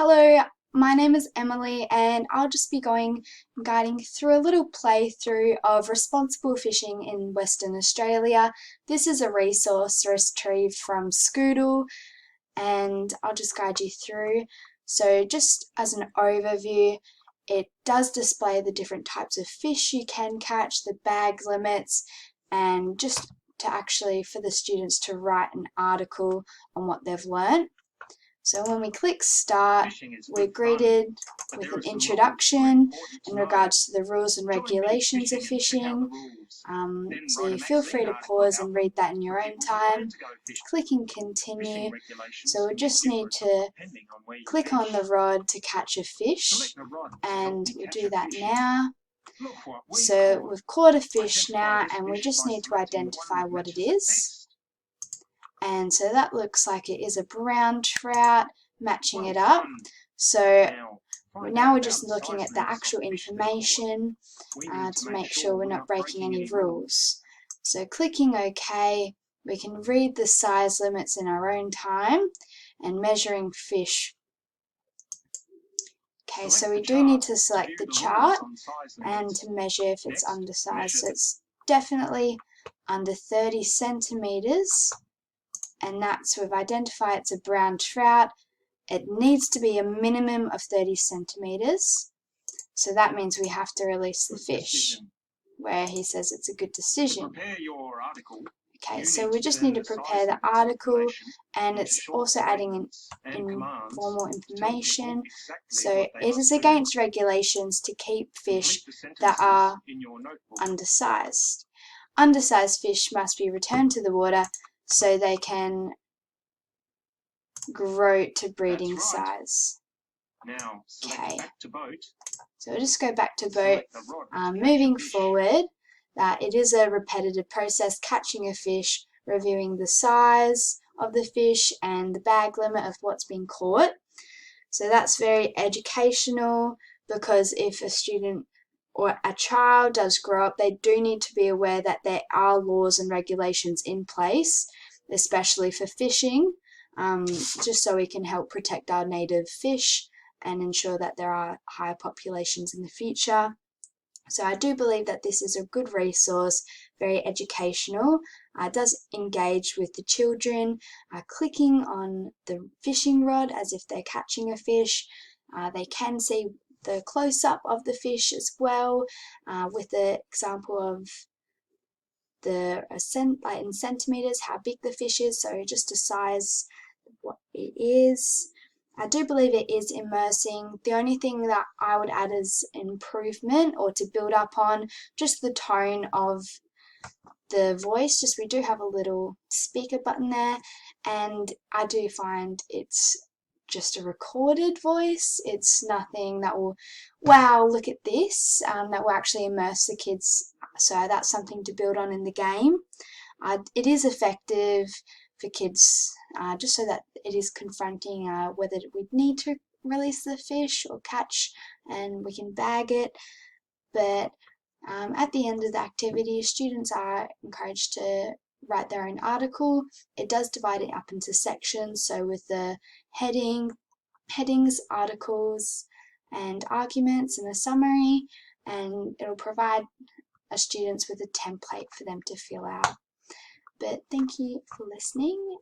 Hello, my name is Emily and I'll just be guiding through a little playthrough of responsible fishing in Western Australia. This is a resource retrieved from Scoodle and I'll just guide you through. So just as an overview, it does display the different types of fish you can catch, the bag limits, and just for the students to write an article on what they've learnt. So when we click start, we're greeted with an introduction in regards to the rules and regulations of fishing. So you feel free to pause and read that in your own time. Clicking continue. So we just need to click on the rod to catch a fish, and we'll do that now. So we've caught a fish now and we just need to identify what it is. And so that looks like it is a brown trout, matching it up. So now we're just looking at the actual information to make sure we're not breaking any rules. So clicking OK, we can read the size limits in our own time and measuring fish. Okay, so we do need to select the chart and to measure if it's undersized. So it's definitely under 30 centimeters. And that's, we've identified it's a brown trout. It needs to be a minimum of 30 centimeters. So that means we have to release the fish, where he says it's a good decision. Okay, so we just need to prepare the article, and it's also adding in informal information. So it is against regulations to keep fish that are undersized. Undersized fish must be returned to the water so they can grow to breeding size. Okay, so we'll just go back to boat. Moving forward, that it is a repetitive process, catching a fish, reviewing the size of the fish and the bag limit of what's been caught. So that's very educational, because if a student or a child does grow up, they do need to be aware that there are laws and regulations in place, especially for fishing, just so we can help protect our native fish and ensure that there are higher populations in the future. So I do believe that this is a good resource, very educational. It does engage with the children, clicking on the fishing rod as if they're catching a fish. They can see the close-up of the fish as well, with the example of in centimeters how big the fish is, so just a size of what it is. I do believe it is immersing. The only thing that I would add as improvement or to build up on, just the tone of the voice. Just we do have a little speaker button there, and I do find it's just a recorded voice. It's nothing that will, wow, look at this, that will actually immerse the kids. So that's something to build on in the game. It is effective for kids, just so that it is confronting whether we need to release the fish or catch, and we can bag it. But at the end of the activity, students are encouraged to write their own article. It does divide it up into sections, so with the headings, articles, and arguments, and a summary, and it'll provide students with a template for them to fill out. But thank you for listening.